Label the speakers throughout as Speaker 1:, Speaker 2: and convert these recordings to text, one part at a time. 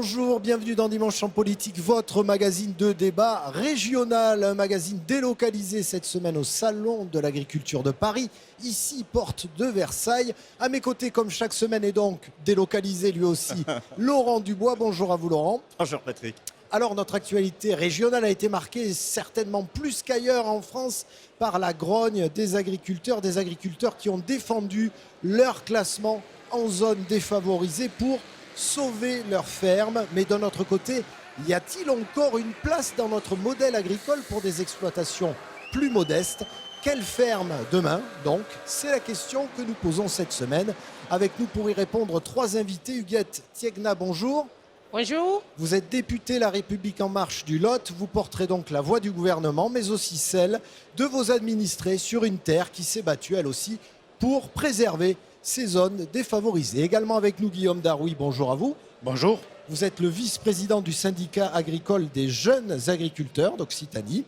Speaker 1: Bonjour, bienvenue dans Dimanche en politique, votre magazine de débat régional, un magazine délocalisé cette semaine au Salon de l'Agriculture de Paris, ici, porte de Versailles. À mes côtés, comme chaque semaine, est donc délocalisé lui aussi, Laurent Dubois. Bonjour à vous, Laurent.
Speaker 2: Bonjour Patrick.
Speaker 1: Alors, notre actualité régionale a été marquée certainement plus qu'ailleurs en France par la grogne des agriculteurs qui ont défendu leur classement en zone défavorisée pour sauver leur ferme. Mais d'un autre côté, y a-t-il encore une place dans notre modèle agricole pour des exploitations plus modestes? Quelle ferme demain? Donc, c'est la question que nous posons cette semaine. Avec nous pour y répondre, trois invités. Huguette Tiegna, bonjour.
Speaker 3: Bonjour.
Speaker 1: Vous êtes député La République En Marche du Lot. Vous porterez donc la voix du gouvernement, mais aussi celle de vos administrés sur une terre qui s'est battue, elle aussi, pour préserver ces zones défavorisées. Également avec nous, Guillaume Darouy. Bonjour à vous.
Speaker 2: Bonjour.
Speaker 1: Vous êtes le vice-président du syndicat agricole des jeunes agriculteurs d'Occitanie.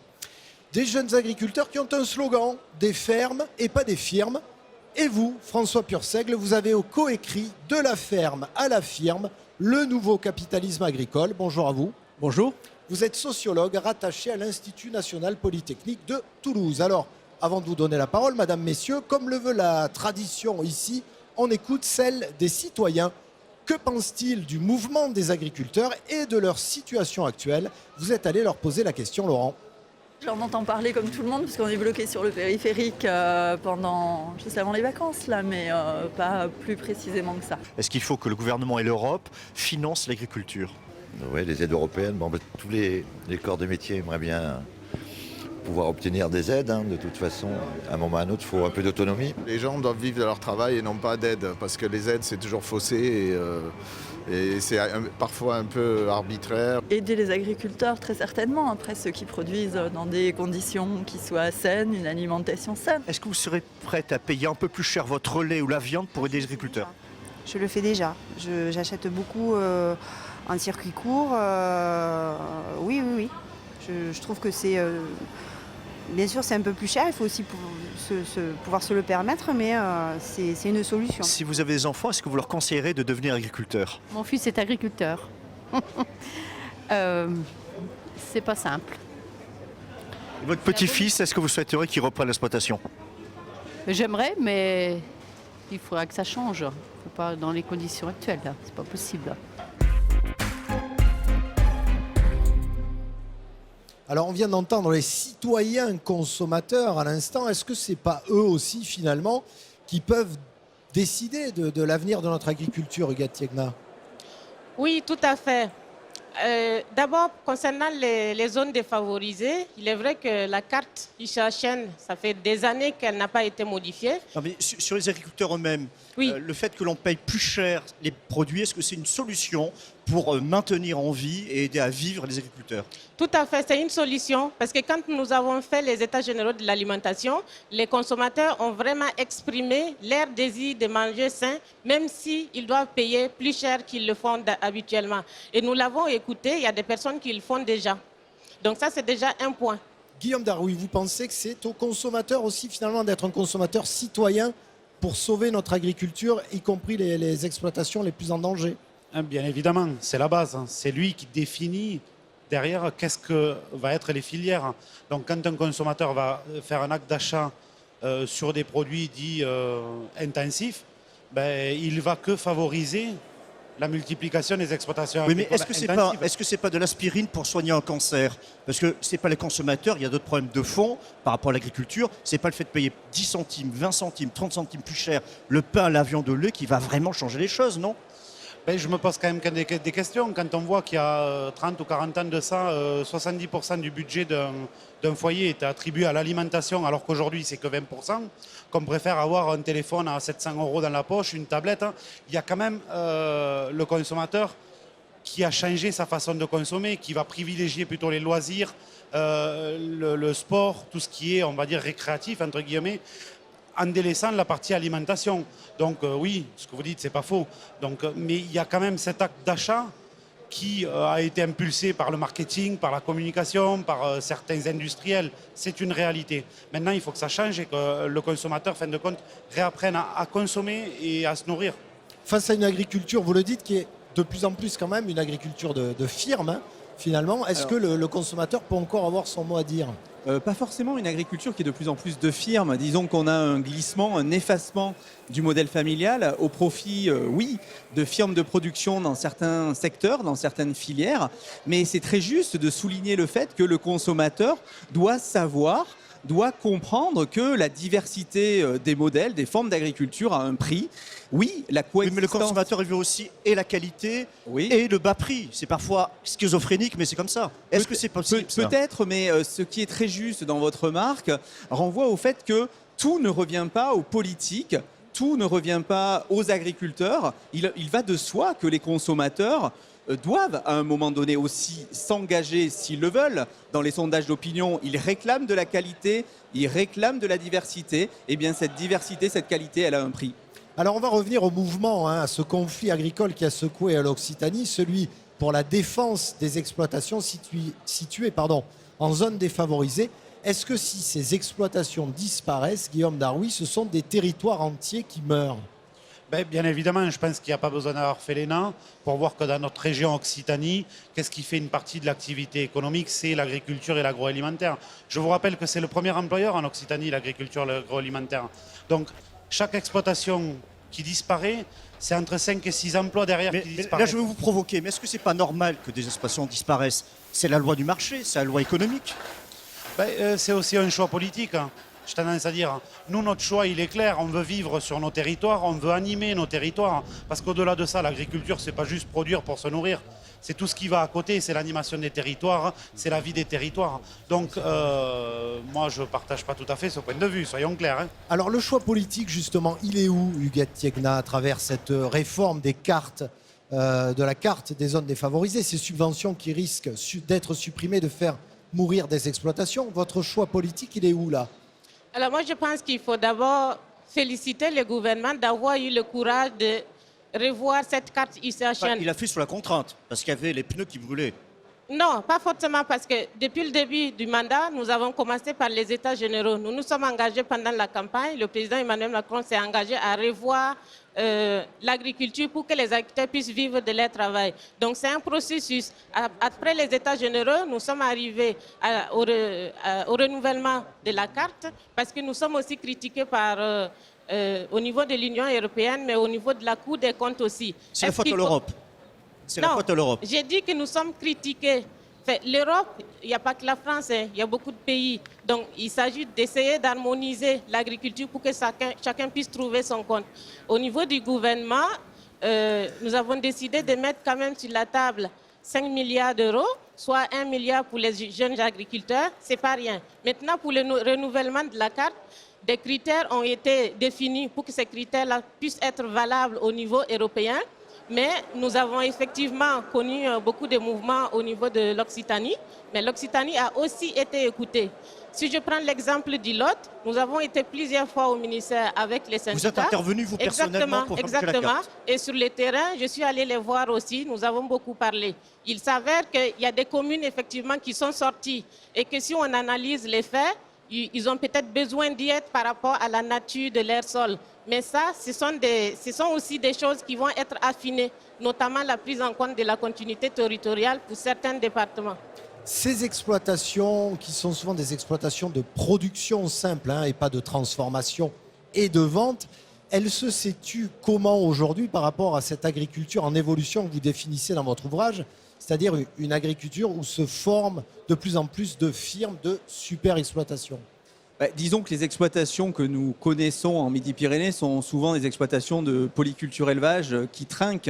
Speaker 1: Des jeunes agriculteurs qui ont un slogan, des fermes et pas des firmes. Et vous, François Purseigle, vous avez coécrit De la ferme à la firme, le nouveau capitalisme agricole. Bonjour à vous.
Speaker 2: Bonjour.
Speaker 1: Vous êtes sociologue rattaché à l'Institut national polytechnique de Toulouse. Alors, avant de vous donner la parole, mesdames, messieurs, comme le veut la tradition ici, on écoute celle des citoyens. Que pensent-ils du mouvement des agriculteurs et de leur situation actuelle? Vous êtes allé leur poser la question, Laurent.
Speaker 4: J'en entends parler comme tout le monde, parce qu'on est bloqué sur le périphérique pendant juste avant les vacances, là, mais pas plus précisément que ça.
Speaker 2: Est-ce qu'il faut que le gouvernement et l'Europe financent l'agriculture?
Speaker 5: Oui, les aides européennes. Tous les corps de métier aimeraient bien pouvoir obtenir des aides. De toute façon, à un moment ou à un autre, il faut un peu d'autonomie.
Speaker 6: Les gens doivent vivre de leur travail et non pas d'aide, parce que les aides, c'est toujours faussé et c'est parfois un peu arbitraire.
Speaker 4: Aider les agriculteurs, très certainement, après ceux qui produisent dans des conditions qui soient saines, une alimentation saine.
Speaker 2: Est-ce que vous serez prête à payer un peu plus cher votre lait ou la viande pour aider les agriculteurs?
Speaker 7: Je le fais déjà. J'achète beaucoup en circuit court. Oui. Je trouve que c'est... bien sûr, c'est un peu plus cher. Il faut aussi pouvoir se le permettre, mais c'est une solution.
Speaker 2: Si vous avez des enfants, est-ce que vous leur conseillerez de devenir agriculteur?
Speaker 3: Mon fils est agriculteur. C'est pas simple.
Speaker 2: Et votre petit-fils, est-ce que vous souhaiteriez qu'il reprenne l'exploitation?
Speaker 3: J'aimerais, mais il faudra que ça change. Faut pas dans les conditions actuelles, là. C'est pas possible.
Speaker 1: Alors, on vient d'entendre les citoyens consommateurs à l'instant. Est-ce que ce n'est pas eux aussi, finalement, qui peuvent décider de l'avenir de notre agriculture, Huguette Tiegna?
Speaker 8: Oui, tout à fait. D'abord, concernant les zones défavorisées, il est vrai que la carte ICHN, ça fait des années qu'elle n'a pas été modifiée.
Speaker 2: Non, mais sur les agriculteurs eux-mêmes,
Speaker 8: Oui.
Speaker 2: le fait que l'on paye plus cher les produits, est-ce que c'est une solution pour maintenir en vie et aider à vivre les agriculteurs?
Speaker 8: Tout à fait, c'est une solution parce que quand nous avons fait les états généraux de l'alimentation, les consommateurs ont vraiment exprimé leur désir de manger sain, même s'ils doivent payer plus cher qu'ils le font habituellement. Et nous l'avons écouté, il y a des personnes qui le font déjà. Donc ça, c'est déjà un point.
Speaker 1: Guillaume Darouy, vous pensez que c'est aux consommateurs aussi, finalement, d'être un consommateur citoyen pour sauver notre agriculture, y compris les exploitations les plus en danger?
Speaker 9: Bien évidemment, c'est la base. C'est lui qui définit derrière qu'est-ce que vont être les filières. Donc quand un consommateur va faire un acte d'achat sur des produits dits intensifs, il ne va que favoriser la multiplication des exploitations
Speaker 2: Oui, mais
Speaker 9: agricoles
Speaker 2: est-ce que c'est pas de l'aspirine pour soigner un cancer? Parce que c'est pas les consommateurs, il y a d'autres problèmes de fond par rapport à l'agriculture. C'est pas le fait de payer 10 centimes, 20 centimes, 30 centimes plus cher le pain, la viande, le lait qui va vraiment changer les choses, non?
Speaker 9: Je me pose quand même des questions. Quand on voit qu'il y a 30 ou 40 ans de ça, 70% du budget d'un foyer est attribué à l'alimentation, alors qu'aujourd'hui, c'est que 20%, qu'on préfère avoir un téléphone à 700 € dans la poche, une tablette. Il y a quand même le consommateur qui a changé sa façon de consommer, qui va privilégier plutôt les loisirs, le sport, tout ce qui est, on va dire, récréatif, entre guillemets, en délaissant la partie alimentation. Donc oui, ce que vous dites, c'est pas faux. Mais il y a quand même cet acte d'achat qui a été impulsé par le marketing, par la communication, par certains industriels. C'est une réalité. Maintenant, il faut que ça change et que le consommateur, fin de compte, réapprenne à consommer et à se nourrir.
Speaker 1: Face à une agriculture, vous le dites, qui est de plus en plus quand même une agriculture de firme, hein, finalement. Est-ce que le consommateur peut encore avoir son mot à dire ?
Speaker 10: Pas forcément une agriculture qui est de plus en plus de firmes. Disons qu'on a un glissement, un effacement du modèle familial au profit, oui, de firmes de production dans certains secteurs, dans certaines filières. Mais c'est très juste de souligner le fait que le consommateur doit savoir, doit comprendre que la diversité des modèles, des formes d'agriculture a un prix. Oui, la coexistence...
Speaker 2: Oui, mais le consommateur il veut aussi et la qualité et le bas prix. C'est parfois schizophrénique, mais c'est comme ça. Est-ce que c'est possible ça ?
Speaker 10: Peut-être, mais ce qui est très juste dans votre remarque renvoie au fait que tout ne revient pas aux politiques, tout ne revient pas aux agriculteurs. Il va de soi que les consommateurs doivent à un moment donné aussi s'engager, s'ils le veulent, dans les sondages d'opinion. Ils réclament de la qualité, ils réclament de la diversité. Eh bien, cette diversité, cette qualité, elle a un prix.
Speaker 1: Alors on va revenir au mouvement, hein, à ce conflit agricole qui a secoué l'Occitanie, celui pour la défense des exploitations situées en zone défavorisée. Est-ce que si ces exploitations disparaissent, Guillaume Darrouy, ce sont des territoires entiers qui meurent ?
Speaker 9: Bien évidemment, je pense qu'il n'y a pas besoin d'avoir fait l'ENA pour voir que dans notre région Occitanie, qu'est-ce qui fait une partie de l'activité économique ? C'est l'agriculture et l'agroalimentaire. Je vous rappelle que c'est le premier employeur en Occitanie, l'agriculture et l'agroalimentaire. Donc, chaque exploitation qui disparaît, c'est entre 5 et 6 emplois derrière qui disparaissent.
Speaker 2: Là, je vais vous provoquer. Mais est-ce que c'est pas normal que des exploitations disparaissent ? C'est la loi du marché, c'est la loi économique.
Speaker 9: C'est aussi un choix politique, hein. J'ai tendance à dire, nous, notre choix, il est clair. On veut vivre sur nos territoires, on veut animer nos territoires. Parce qu'au-delà de ça, l'agriculture, c'est pas juste produire pour se nourrir. C'est tout ce qui va à côté, c'est l'animation des territoires, c'est la vie des territoires. Donc, moi, je ne partage pas tout à fait ce point de vue, soyons clairs. Hein.
Speaker 1: Alors, le choix politique, justement, il est où, Huguette Tiegna, à travers cette réforme des cartes, de la carte des zones défavorisées, ces subventions qui risquent d'être supprimées, de faire mourir des exploitations? Votre choix politique, il est où, là?
Speaker 8: Alors moi, je pense qu'il faut d'abord féliciter le gouvernement d'avoir eu le courage de revoir cette carte ICHN.
Speaker 2: Il a fait sous la contrainte, parce qu'il y avait les pneus qui brûlaient.
Speaker 8: Non, pas forcément, parce que depuis le début du mandat, nous avons commencé par les États généraux. Nous nous sommes engagés pendant la campagne. Le président Emmanuel Macron s'est engagé à revoir l'agriculture pour que les agriculteurs puissent vivre de leur travail. Donc c'est un processus. Après les États généraux, nous sommes arrivés au renouvellement de la carte, parce que nous sommes aussi critiqués au niveau de l'Union européenne, mais au niveau de la Cour des comptes aussi.
Speaker 2: C'est la faute de l'Europe. C'est la faute de l'Europe.
Speaker 8: J'ai dit que nous sommes critiqués. L'Europe, il n'y a pas que la France, hein, il y a beaucoup de pays. Donc, il s'agit d'essayer d'harmoniser l'agriculture pour que chacun puisse trouver son compte. Au niveau du gouvernement, nous avons décidé de mettre quand même sur la table 5 milliards d'euros, soit 1 milliard pour les jeunes agriculteurs. Ce n'est pas rien. Maintenant, pour le renouvellement de la carte, des critères ont été définis pour que ces critères-là puissent être valables au niveau européen. Mais nous avons effectivement connu beaucoup de mouvements au niveau de l'Occitanie, mais l'Occitanie a aussi été écoutée. Si je prends l'exemple du Lot, nous avons été plusieurs fois au ministère avec les syndicats.
Speaker 2: Vous êtes intervenu, vous, personnellement, pour faire la carte.
Speaker 8: Et sur le terrain, je suis allée les voir aussi, nous avons beaucoup parlé. Il s'avère qu'il y a des communes, effectivement, qui sont sorties et que si on analyse les faits, ils ont peut-être besoin d'aide par rapport à la nature de leur sol. Mais ça, ce sont aussi des choses qui vont être affinées, notamment la prise en compte de la continuité territoriale pour certains départements.
Speaker 1: Ces exploitations, qui sont souvent des exploitations de production simple, hein, et pas de transformation et de vente, elles se situent comment aujourd'hui par rapport à cette agriculture en évolution que vous définissez dans votre ouvrage, c'est-à-dire une agriculture où se forment de plus en plus de firmes de super exploitation?
Speaker 10: Disons que les exploitations que nous connaissons en Midi-Pyrénées sont souvent des exploitations de polyculture élevage qui trinquent.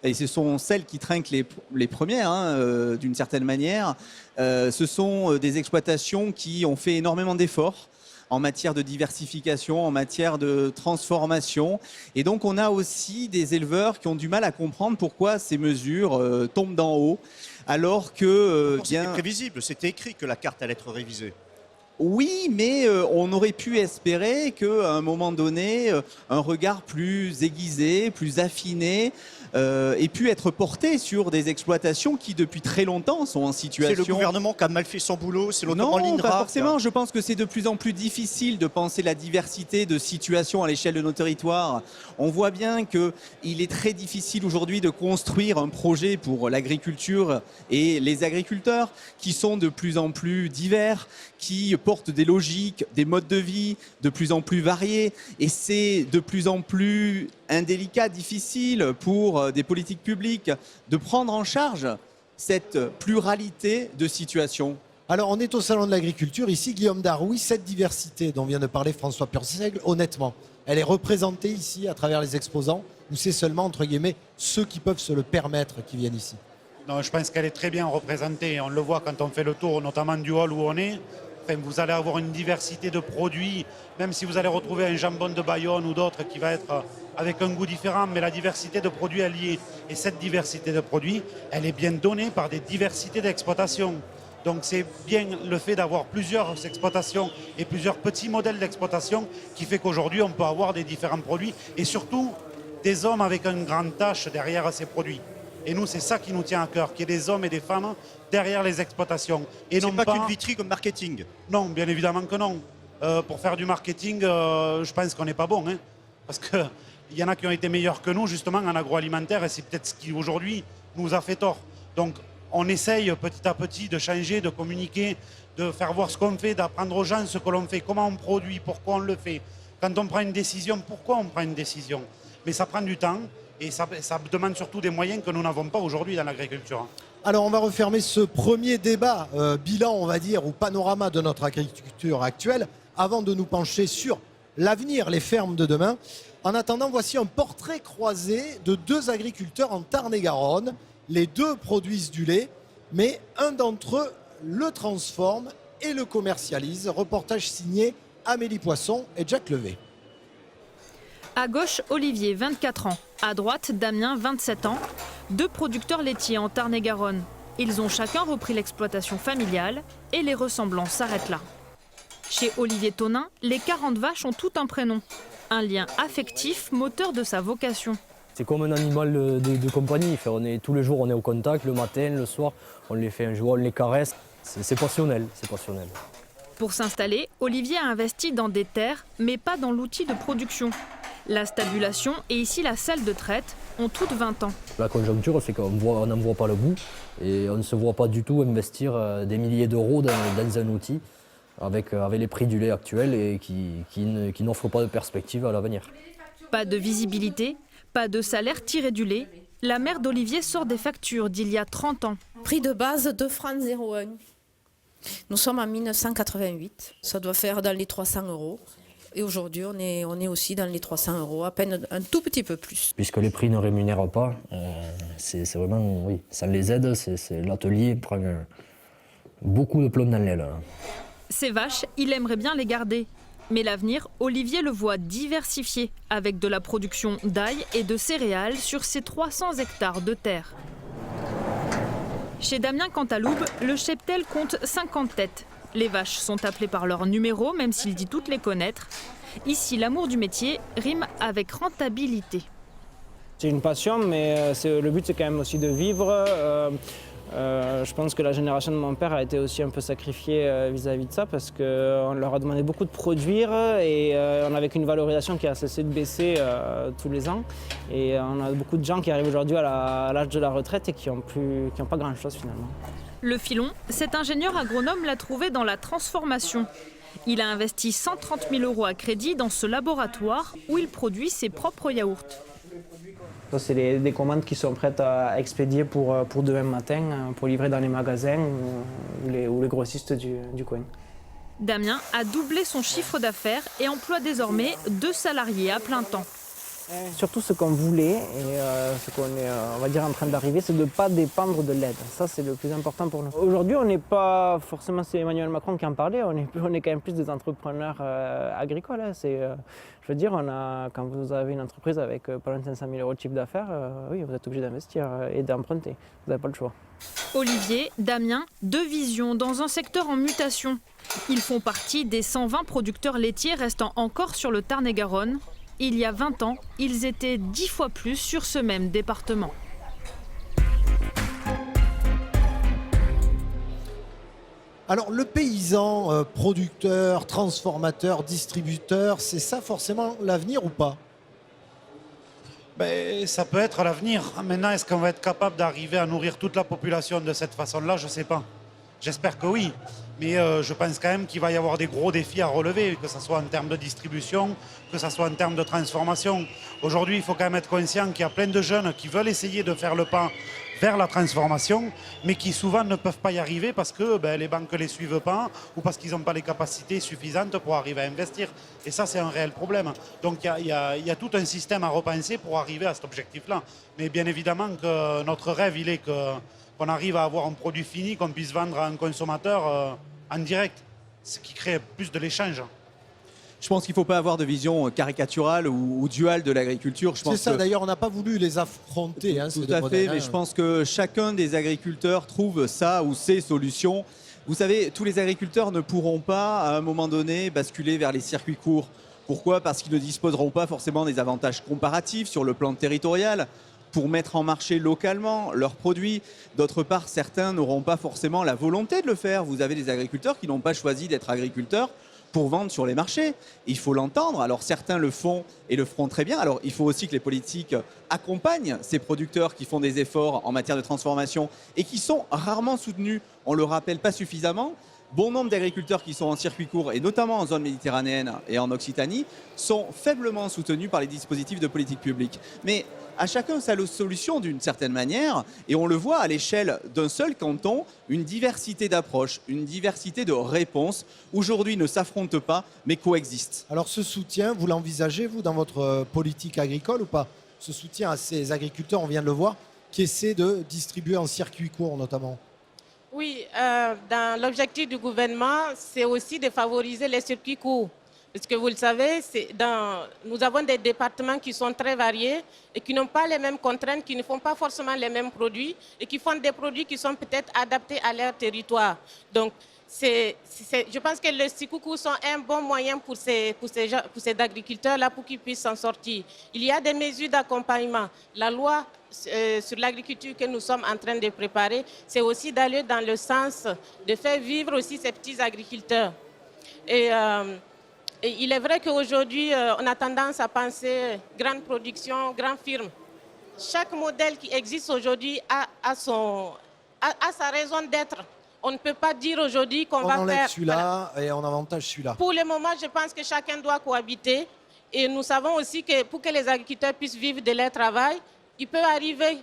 Speaker 10: Et ce sont celles qui trinquent les premières, hein, d'une certaine manière. Ce sont des exploitations qui ont fait énormément d'efforts en matière de diversification, en matière de transformation. Et donc, on a aussi des éleveurs qui ont du mal à comprendre pourquoi ces mesures tombent d'en haut, alors que...
Speaker 2: C'était prévisible, c'était écrit que la carte allait être révisée.
Speaker 10: Oui, mais on aurait pu espérer qu'à un moment donné, un regard plus aiguisé, plus affiné, ait pu être porté sur des exploitations qui, depuis très longtemps, sont en situation...
Speaker 2: C'est le gouvernement qui a mal fait son boulot, c'est notamment
Speaker 10: Non,
Speaker 2: l'INRA.
Speaker 10: pas forcément. Je pense que c'est de plus en plus difficile de penser la diversité de situations à l'échelle de nos territoires. On voit bien qu'il est très difficile aujourd'hui de construire un projet pour l'agriculture et les agriculteurs qui sont de plus en plus divers, qui portent des logiques, des modes de vie de plus en plus variés. Et c'est de plus en plus indélicat, difficile pour des politiques publiques de prendre en charge cette pluralité de situations.
Speaker 1: Alors, on est au Salon de l'Agriculture. Ici, Guillaume Daroui, cette diversité dont vient de parler François Purseigle, honnêtement, elle est représentée ici à travers les exposants ou c'est seulement, entre guillemets, ceux qui peuvent se le permettre qui viennent ici?
Speaker 9: Non, je pense qu'elle est très bien représentée. On le voit quand on fait le tour, notamment du hall où on est. Enfin, vous allez avoir une diversité de produits, même si vous allez retrouver un jambon de Bayonne ou d'autres qui va être avec un goût différent, mais la diversité de produits est liée. Et cette diversité de produits, elle est bien donnée par des diversités d'exploitation. Donc c'est bien le fait d'avoir plusieurs exploitations et plusieurs petits modèles d'exploitation qui fait qu'aujourd'hui on peut avoir des différents produits et surtout des hommes avec une grande tâche derrière ces produits. Et nous, c'est ça qui nous tient à cœur, qu'il y ait des hommes et des femmes derrière les exploitations. Et
Speaker 2: C'est
Speaker 9: non
Speaker 2: pas qu'une vitrine marketing.
Speaker 9: Non, bien évidemment que non. Pour faire du marketing, je pense qu'on n'est pas bon. Hein, parce qu'il y en a qui ont été meilleurs que nous, justement, en agroalimentaire, et c'est peut-être ce qui, aujourd'hui, nous a fait tort. Donc, on essaye petit à petit de changer, de communiquer, de faire voir ce qu'on fait, d'apprendre aux gens ce que l'on fait, comment on produit, pourquoi on le fait. Quand on prend une décision, pourquoi on prend une décision. Mais ça prend du temps. Et ça demande surtout des moyens que nous n'avons pas aujourd'hui dans l'agriculture.
Speaker 1: Alors on va refermer ce premier débat, bilan on va dire, ou panorama de notre agriculture actuelle, avant de nous pencher sur l'avenir, les fermes de demain. En attendant, voici un portrait croisé de deux agriculteurs en Tarn-et-Garonne. Les deux produisent du lait, mais un d'entre eux le transforme et le commercialise. Reportage signé Amélie Poisson et Jacques Levé.
Speaker 11: À gauche, Olivier, 24 ans. À droite, Damien, 27 ans. Deux producteurs laitiers en Tarn-et-Garonne. Ils ont chacun repris l'exploitation familiale et les ressemblances s'arrêtent là. Chez Olivier Tonin, les 40 vaches ont tout un prénom. Un lien affectif, moteur de sa vocation.
Speaker 12: C'est comme un animal de compagnie. Enfin, tous les jours, on est au contact, le matin, le soir. On les fait un jour, on les caresse. C'est passionnel, c'est passionnel.
Speaker 11: Pour s'installer, Olivier a investi dans des terres, mais pas dans l'outil de production. La stabulation et ici la salle de traite ont toutes 20 ans.
Speaker 12: La conjoncture, c'est qu'on n'en voit pas le bout et on ne se voit pas du tout investir des milliers d'euros dans un outil avec les prix du lait actuels et qui n'offrent pas de perspective à l'avenir.
Speaker 11: Pas de visibilité, pas de salaire tiré du lait. La mère d'Olivier sort des factures d'il y a 30 ans.
Speaker 13: Prix de base 2 francs 01. Nous sommes en 1988. Ça doit faire dans les 300 euros. Et aujourd'hui, on est aussi dans les 300 euros, à peine un tout petit peu plus.
Speaker 12: Puisque les prix ne rémunèrent pas, c'est vraiment, oui, ça les aide. L'atelier prend beaucoup de plomb dans l'aile.
Speaker 11: Ces vaches, il aimerait bien les garder. Mais l'avenir, Olivier le voit diversifié, avec de la production d'ail et de céréales sur ses 300 hectares de terre. Chez Damien Cantaloube, le cheptel compte 50 têtes. Les vaches sont appelées par leur numéro, même s'il dit toutes les connaître. Ici, l'amour du métier rime avec rentabilité.
Speaker 14: C'est une passion, mais le but c'est quand même aussi de vivre. Je pense que la génération de mon père a été aussi un peu sacrifiée vis-à-vis de ça parce qu'on leur a demandé beaucoup de produire et on avait qu'une valorisation qui a cessé de baisser tous les ans. Et on a beaucoup de gens qui arrivent aujourd'hui à l'âge de la retraite et qui n'ont pas grand-chose finalement.
Speaker 11: Le filon, cet ingénieur agronome l'a trouvé dans la transformation. Il a investi 130 000 € à crédit dans ce laboratoire où il produit ses propres yaourts.
Speaker 14: Ça, c'est des commandes qui sont prêtes à expédier pour demain matin, pour livrer dans les magasins ou les grossistes du coin.
Speaker 11: Damien a doublé son chiffre d'affaires et emploie désormais 2 salariés à plein temps.
Speaker 14: Surtout ce qu'on voulait et ce qu'on est on va dire en train d'arriver, c'est de ne pas dépendre de l'aide. Ça, c'est le plus important pour nous. Aujourd'hui, on n'est pas forcément, c'est Emmanuel Macron qui en parlait, on est quand même plus des entrepreneurs agricoles. Hein. Je veux dire, quand vous avez une entreprise avec pas loin de 500 000 € de chiffre d'affaires, oui, vous êtes obligé d'investir et d'emprunter. Vous n'avez pas le choix.
Speaker 11: Olivier, Damien, 2 visions dans un secteur en mutation. Ils font partie des 120 producteurs laitiers restant encore sur le Tarn-et-Garonne. Il y a 20 ans, ils étaient 10 fois plus sur ce même département.
Speaker 1: Alors le paysan, producteur, transformateur, distributeur, c'est ça forcément l'avenir ou pas?
Speaker 9: Ben, ça peut être l'avenir. Maintenant, est-ce qu'on va être capable d'arriver à nourrir toute la population de cette façon-là? Je ne sais pas. J'espère que oui. Mais je pense quand même qu'il va y avoir des gros défis à relever, que ce soit en termes de distribution, que ce soit en termes de transformation. Aujourd'hui, il faut quand même être conscient qu'il y a plein de jeunes qui veulent essayer de faire le pas vers la transformation, mais qui souvent ne peuvent pas y arriver parce que les banques ne les suivent pas ou parce qu'ils n'ont pas les capacités suffisantes pour arriver à investir. Et ça, c'est un réel problème. Donc il y a tout un système à repenser pour arriver à cet objectif-là. Mais bien évidemment que notre rêve, il est qu'on arrive à avoir un produit fini qu'on puisse vendre à un consommateur en direct, ce qui crée plus de l'échange.
Speaker 10: Je pense qu'il ne faut pas avoir de vision caricaturale ou duale de l'agriculture.
Speaker 1: C'est ça, d'ailleurs, on n'a pas voulu les affronter.
Speaker 10: Tout à fait, mais je pense que chacun des agriculteurs trouve ça ou ses solutions. Vous savez, tous les agriculteurs ne pourront pas, à un moment donné, basculer vers les circuits courts. Pourquoi? Parce qu'ils ne disposeront pas forcément des avantages comparatifs sur le plan territorial pour mettre en marché localement leurs produits. D'autre part, certains n'auront pas forcément la volonté de le faire. Vous avez des agriculteurs qui n'ont pas choisi d'être agriculteurs pour vendre sur les marchés. Il faut l'entendre. Alors certains le font et le feront très bien. Alors il faut aussi que les politiques accompagnent ces producteurs qui font des efforts en matière de transformation et qui sont rarement soutenus. On ne le rappelle pas suffisamment. Bon nombre d'agriculteurs qui sont en circuit court, et notamment en zone méditerranéenne et en Occitanie, sont faiblement soutenus par les dispositifs de politique publique. Mais à chacun sa solution d'une certaine manière, et on le voit à l'échelle d'un seul canton, une diversité d'approches, une diversité de réponses, aujourd'hui ne s'affrontent pas, mais coexistent.
Speaker 1: Alors ce soutien, vous l'envisagez, vous, dans votre politique agricole ou pas? Ce soutien à ces agriculteurs, on vient de le voir, qui essaient de distribuer en circuit court notamment.
Speaker 8: Oui, dans l'objectif du gouvernement, c'est aussi de favoriser les circuits courts. Parce que vous le savez, nous avons des départements qui sont très variés et qui n'ont pas les mêmes contraintes, qui ne font pas forcément les mêmes produits et qui font des produits qui sont peut-être adaptés à leur territoire. Donc, je pense que les circuits courts sont un bon moyen pour ces agriculteurs-là pour qu'ils puissent s'en sortir. Il y a des mesures d'accompagnement. La loi sur l'agriculture que nous sommes en train de préparer, c'est aussi d'aller dans le sens de faire vivre aussi ces petits agriculteurs. Et il est vrai qu'aujourd'hui, on a tendance à penser grande production, grande firme. Chaque modèle qui existe aujourd'hui a sa raison d'être. On ne peut pas dire aujourd'hui qu'on va faire... On
Speaker 1: enlève celui-là et on avantage celui-là.
Speaker 8: Pour le moment, je pense que chacun doit cohabiter. Et nous savons aussi que pour que les agriculteurs puissent vivre de leur travail, il peut arriver...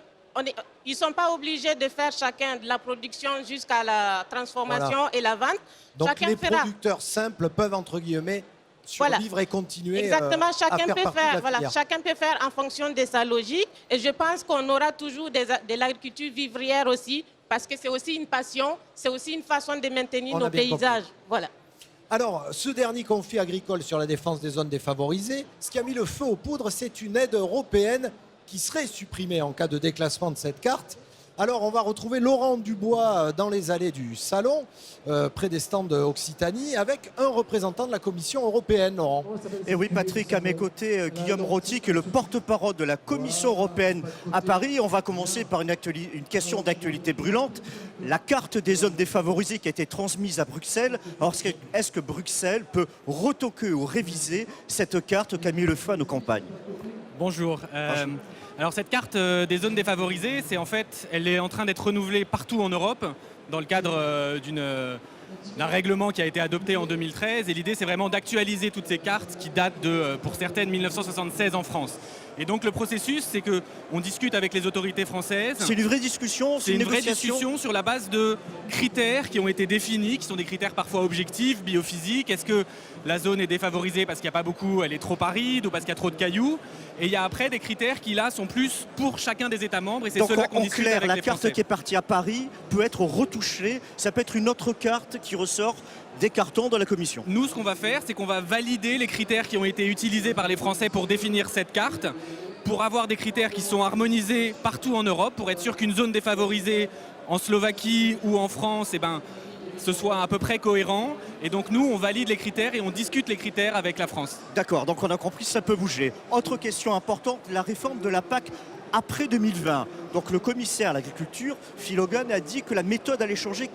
Speaker 8: Ils ne sont pas obligés de faire chacun de la production jusqu'à la transformation et la vente.
Speaker 1: Donc
Speaker 8: chacun
Speaker 1: les
Speaker 8: fera.
Speaker 1: producteurs simples peuvent, entre guillemets, survivre et continuer
Speaker 8: Exactement,
Speaker 1: à faire partie de la filière.
Speaker 8: chacun peut faire en fonction de sa logique. Et je pense qu'on aura toujours de l'agriculture vivrière aussi, parce que c'est aussi une passion, c'est aussi une façon de maintenir nos paysages. Voilà.
Speaker 1: Alors, ce dernier conflit agricole sur la défense des zones défavorisées, ce qui a mis le feu aux poudres, c'est une aide européenne qui serait supprimée en cas de déclassement de cette carte. Alors, on va retrouver Laurent Dubois dans les allées du salon, près des stands d'Occitanie, avec un représentant de la Commission européenne, Laurent.
Speaker 2: Et oui, Patrick, à mes côtés, Guillaume Roty, qui est le porte-parole de la Commission européenne à Paris. On va commencer par une question d'actualité brûlante. La carte des zones défavorisées qui a été transmise à Bruxelles. Alors, est-ce que Bruxelles peut retoquer ou réviser cette carte qui a mis le feu à nos campagnes?
Speaker 15: Bonjour. Alors cette carte des zones défavorisées, elle est en train d'être renouvelée partout en Europe dans le cadre d'un règlement qui a été adopté en 2013. Et l'idée, c'est vraiment d'actualiser toutes ces cartes qui datent pour certaines, 1976 en France. Et donc le processus, c'est qu'on discute avec les autorités françaises.
Speaker 2: C'est une vraie discussion?
Speaker 15: C'est une vraie discussion sur la base de critères qui ont été définis, qui sont des critères parfois objectifs, biophysiques. Est-ce que la zone est défavorisée parce qu'il n'y a pas beaucoup, elle est trop aride ou parce qu'il y a trop de cailloux? Et il y a après des critères qui là sont plus pour chacun des États membres. Et c'est cela qu'on discute avec les Français.
Speaker 2: La carte qui est partie à Paris peut être retouchée. Ça peut être une autre carte qui ressort des cartons de la Commission.
Speaker 15: Nous, ce qu'on va faire, c'est qu'on va valider les critères qui ont été utilisés par les Français pour définir cette carte pour avoir des critères qui sont harmonisés partout en Europe, pour être sûr qu'une zone défavorisée en Slovaquie ou en France, ce soit à peu près cohérent. Et donc nous, on valide les critères et on discute les critères avec la France.
Speaker 2: D'accord, donc on a compris, ça peut bouger. Autre question importante, la réforme de la PAC après 2020. Donc le commissaire à l'agriculture, Phil Hogan, a dit que la méthode allait changer.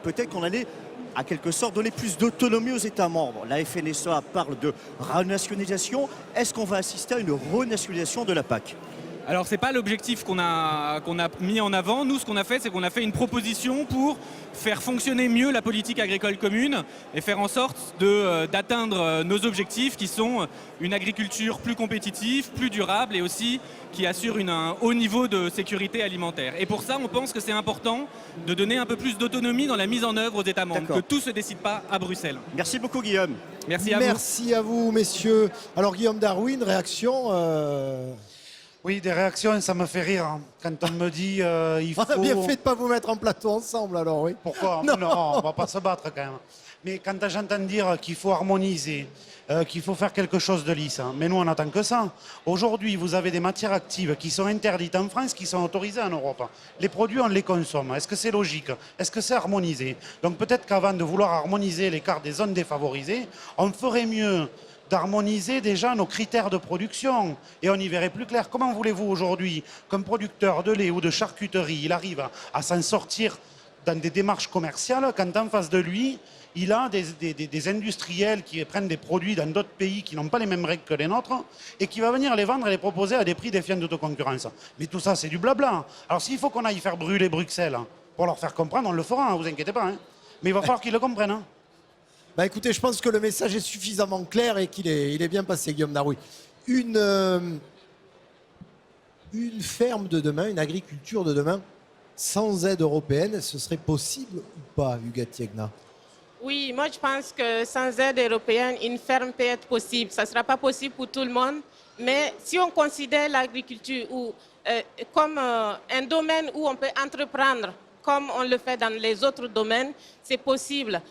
Speaker 2: Peut-être qu'on allait, à quelque sorte, donner plus d'autonomie aux États membres. La FNSEA parle de renationalisation. Est-ce qu'on va assister à une renationalisation de la PAC ?
Speaker 15: Alors c'est pas l'objectif qu'on a mis en avant. Nous, ce qu'on a fait, c'est qu'on a fait une proposition pour faire fonctionner mieux la politique agricole commune et faire en sorte d'atteindre nos objectifs qui sont une agriculture plus compétitive, plus durable et aussi qui assure un haut niveau de sécurité alimentaire. Et pour ça, on pense que c'est important de donner un peu plus d'autonomie dans la mise en œuvre aux États membres, que tout ne se décide pas à Bruxelles.
Speaker 2: Merci beaucoup Guillaume.
Speaker 15: Merci à vous.
Speaker 1: Merci à vous, messieurs. Alors Guillaume Darwin, réaction
Speaker 9: Oui, des réactions, ça me fait rire. Hein. Quand on me dit il faut...
Speaker 1: On a bien fait de ne pas vous mettre en plateau ensemble, alors oui.
Speaker 9: Pourquoi ? Non, on ne va pas se battre quand même. Mais quand j'entends dire qu'il faut harmoniser, qu'il faut faire quelque chose de lisse, hein, mais nous on n'attend que ça. Aujourd'hui, vous avez des matières actives qui sont interdites en France, qui sont autorisées en Europe. Les produits, on les consomme. Est-ce que c'est logique ? Est-ce que c'est harmonisé ? Donc peut-être qu'avant de vouloir harmoniser les cartes des zones défavorisées, on ferait mieux d'harmoniser déjà nos critères de production et on y verrait plus clair. Comment voulez-vous aujourd'hui qu'un producteur de lait ou de charcuterie, il arrive à s'en sortir dans des démarches commerciales quand en face de lui, il a des industriels qui prennent des produits dans d'autres pays qui n'ont pas les mêmes règles que les nôtres et qui va venir les vendre et les proposer à des prix défiant de toute concurrence. Mais tout ça, c'est du blabla. Alors s'il faut qu'on aille faire brûler Bruxelles pour leur faire comprendre, on le fera, ne vous inquiétez pas. Hein. Mais il va falloir qu'ils le comprennent. Hein.
Speaker 1: Bah écoutez, je pense que le message est suffisamment clair et qu'il est bien passé, Guillaume Darwin. Une ferme de demain, une agriculture de demain, sans aide européenne, ce serait possible ou pas, Huguette Tiegna ?
Speaker 8: Oui, moi je pense que sans aide européenne, une ferme peut être possible. Ça ne sera pas possible pour tout le monde, mais si on considère l'agriculture comme un domaine où on peut entreprendre, comme on le fait dans les autres domaines, c'est possible.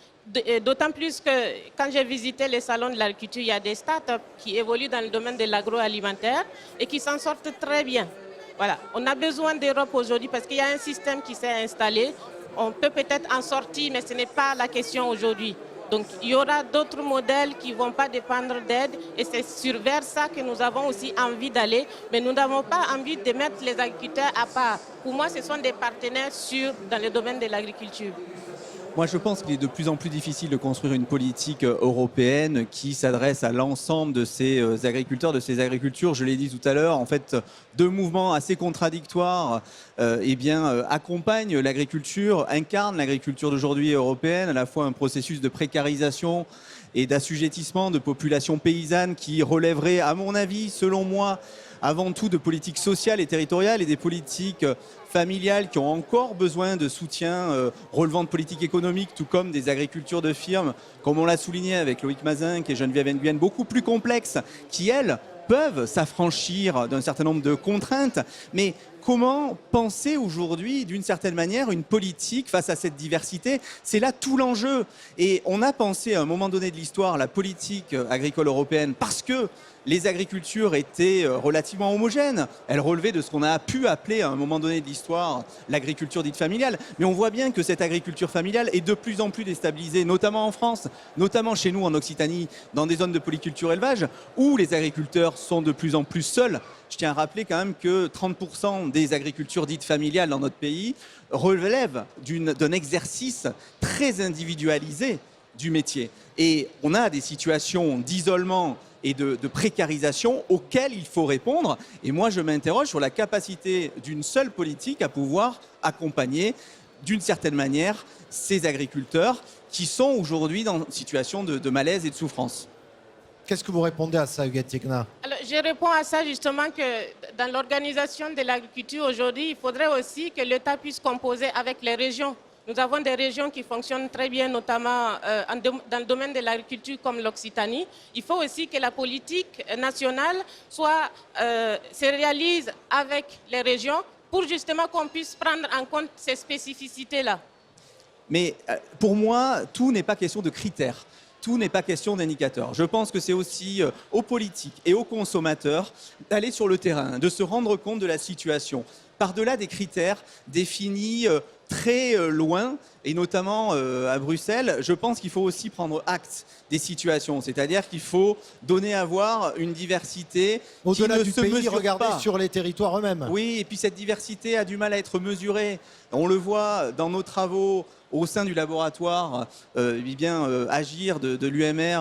Speaker 8: D'autant plus que quand j'ai visité les salons de l'agriculture, il y a des startups qui évoluent dans le domaine de l'agroalimentaire et qui s'en sortent très bien. Voilà. On a besoin d'Europe aujourd'hui parce qu'il y a un système qui s'est installé. On peut peut-être en sortir, mais ce n'est pas la question aujourd'hui. Donc il y aura d'autres modèles qui ne vont pas dépendre d'aide et c'est vers ça que nous avons aussi envie d'aller. Mais nous n'avons pas envie de mettre les agriculteurs à part. Pour moi, ce sont des partenaires sûrs dans le domaine de l'agriculture.
Speaker 10: Moi, je pense qu'il est de plus en plus difficile de construire une politique européenne qui s'adresse à l'ensemble de ces agriculteurs, de ces agricultures. Je l'ai dit tout à l'heure, en fait, deux mouvements assez contradictoires accompagnent l'agriculture, incarnent l'agriculture d'aujourd'hui européenne, à la fois un processus de précarisation et d'assujettissement de populations paysannes qui relèverait, à mon avis, selon moi, avant tout de politiques sociales et territoriales et des politiques familiales qui ont encore besoin de soutien relevant de politiques économiques, tout comme des agricultures de firmes, comme on l'a souligné avec Loïc Mazinck et Geneviève Nguyen, beaucoup plus complexes, qui, elles, peuvent s'affranchir d'un certain nombre de contraintes. Mais comment penser aujourd'hui, d'une certaine manière, une politique face à cette diversité ? C'est là tout l'enjeu. Et on a pensé à un moment donné de l'histoire la politique agricole européenne parce que les agricultures étaient relativement homogènes. Elles relevaient de ce qu'on a pu appeler à un moment donné de l'histoire l'agriculture dite familiale. Mais on voit bien que cette agriculture familiale est de plus en plus déstabilisée, notamment en France, notamment chez nous en Occitanie, dans des zones de polyculture élevage, où les agriculteurs sont de plus en plus seuls. Je tiens à rappeler quand même que 30% des agricultures dites familiales dans notre pays relèvent d'un exercice très individualisé du métier. Et on a des situations d'isolement et de précarisation auxquelles il faut répondre. Et moi, je m'interroge sur la capacité d'une seule politique à pouvoir accompagner, d'une certaine manière, ces agriculteurs qui sont aujourd'hui dans une situation de malaise et de souffrance.
Speaker 1: Qu'est-ce que vous répondez à ça, Huguette Tiegna ?
Speaker 8: Alors, je réponds à ça justement que dans l'organisation de l'agriculture aujourd'hui, il faudrait aussi que l'État puisse composer avec les régions. Nous avons des régions qui fonctionnent très bien, notamment dans le domaine de l'agriculture comme l'Occitanie. Il faut aussi que la politique nationale se réalise avec les régions pour justement qu'on puisse prendre en compte ces spécificités-là.
Speaker 10: Mais pour moi, tout n'est pas question de critères. tout n'est pas question d'indicateurs. Je pense que c'est aussi aux politiques et aux consommateurs d'aller sur le terrain, de se rendre compte de la situation, par-delà des critères définis très loin, et notamment à Bruxelles. Je pense qu'il faut aussi prendre acte des situations, c'est-à-dire qu'il faut donner à voir une diversité
Speaker 1: Au-delà
Speaker 10: qui ne
Speaker 1: du
Speaker 10: se
Speaker 1: pays,
Speaker 10: mesure
Speaker 1: regardez
Speaker 10: pas.
Speaker 1: sur les territoires eux-mêmes.
Speaker 10: Oui, et puis cette diversité a du mal à être mesurée. On le voit dans nos travaux au sein du laboratoire Agir de l'UMR,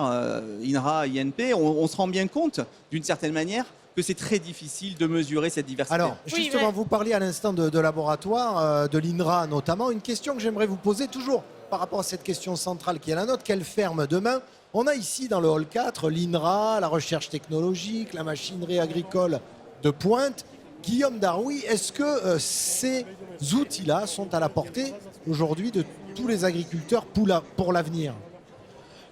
Speaker 10: INRA, INP. On se rend bien compte, d'une certaine manière, que c'est très difficile de mesurer cette diversité.
Speaker 1: Alors, justement, vous parliez à l'instant de laboratoire, de l'INRA notamment. Une question que j'aimerais vous poser toujours par rapport à cette question centrale qui est la nôtre. Quelle ferme demain? On a ici dans le hall 4 l'INRA, la recherche technologique, la machinerie agricole de pointe. Guillaume Darrouy, est-ce que ces outils-là sont à la portée aujourd'hui de tous les agriculteurs pour l'avenir?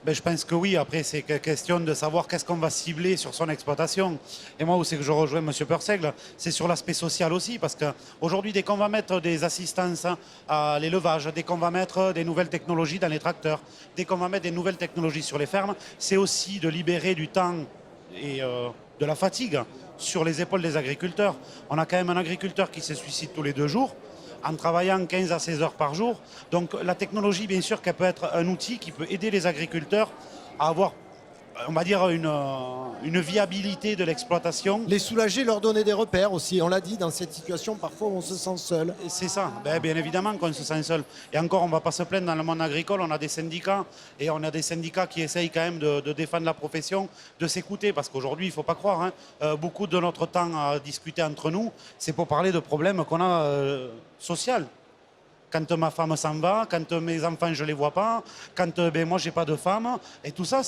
Speaker 9: Ben, je pense que oui. Après, c'est question de savoir qu'est-ce qu'on va cibler sur son exploitation. Et moi, où c'est que je rejoins M. Persègle, c'est sur l'aspect social aussi. Parce qu'aujourd'hui, dès qu'on va mettre des assistances à l'élevage, dès qu'on va mettre des nouvelles technologies dans les tracteurs, dès qu'on va mettre des nouvelles technologies sur les fermes, c'est aussi de libérer du temps et de la fatigue sur les épaules des agriculteurs. On a quand même un agriculteur qui se suicide tous les 2 jours, en travaillant 15 à 16 heures par jour. Donc la technologie, bien sûr, qu'elle peut être un outil qui peut aider les agriculteurs à avoir, on va dire, une viabilité de l'exploitation.
Speaker 1: Les soulager, leur donner des repères aussi. On l'a dit, dans cette situation, parfois on se sent seul.
Speaker 9: C'est ça, bien évidemment qu'on se sent seul. Et encore, on ne va pas se plaindre, dans le monde agricole, on a des syndicats, et on a des syndicats qui essayent quand même de défendre la profession, de s'écouter, parce qu'aujourd'hui, il ne faut pas croire, beaucoup de notre temps à discuter entre nous, c'est pour parler de problèmes qu'on a sociaux. Quand ma femme s'en va, quand mes enfants, je ne les vois pas, quand moi, je n'ai pas de femme, et tout ça,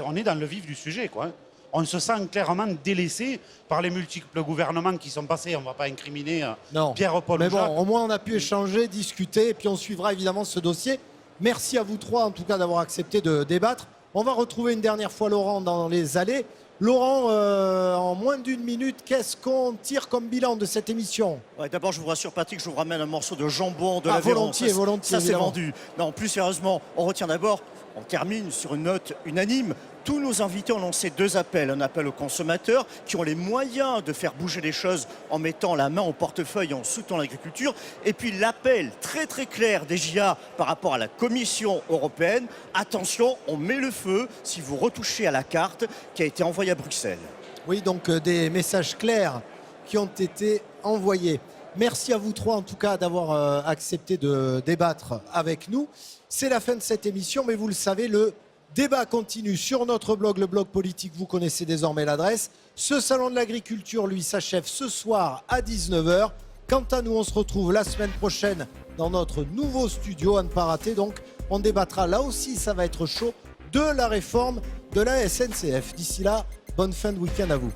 Speaker 9: on est dans le vif du sujet, quoi. On se sent clairement délaissé par les multiples gouvernements qui sont passés. On ne va pas incriminer Pierre-Paul
Speaker 1: Mais
Speaker 9: ou Jacques.
Speaker 1: bon, au moins on a pu échanger, discuter, et puis on suivra évidemment ce dossier. Merci à vous trois en tout cas d'avoir accepté de débattre. On va retrouver une dernière fois Laurent dans les allées. Laurent, en moins d'1 minute, qu'est-ce qu'on tire comme bilan de cette émission?
Speaker 2: D'abord, je vous rassure, Patrick, je vous ramène un morceau de jambon de
Speaker 1: l'Aveyron.
Speaker 2: volontiers. Ça, c'est
Speaker 1: évidemment.
Speaker 2: vendu. Non, plus sérieusement, on retient d'abord, on termine sur une note unanime. Tous nos invités ont lancé 2 appels. Un appel aux consommateurs qui ont les moyens de faire bouger les choses en mettant la main au portefeuille et en soutenant l'agriculture. Et puis l'appel très très clair des JA par rapport à la Commission européenne. Attention, on met le feu si vous retouchez à la carte qui a été envoyée à Bruxelles.
Speaker 1: Oui, donc des messages clairs qui ont été envoyés. Merci à vous trois en tout cas d'avoir accepté de débattre avec nous. C'est la fin de cette émission, mais vous le savez, le débat continue sur notre blog, le blog politique, vous connaissez désormais l'adresse. Ce salon de l'agriculture, lui, s'achève ce soir à 19h. Quant à nous, on se retrouve la semaine prochaine dans notre nouveau studio, à ne pas rater. Donc, on débattra, là aussi, ça va être chaud, de la réforme de la SNCF. D'ici là, bonne fin de week-end à vous.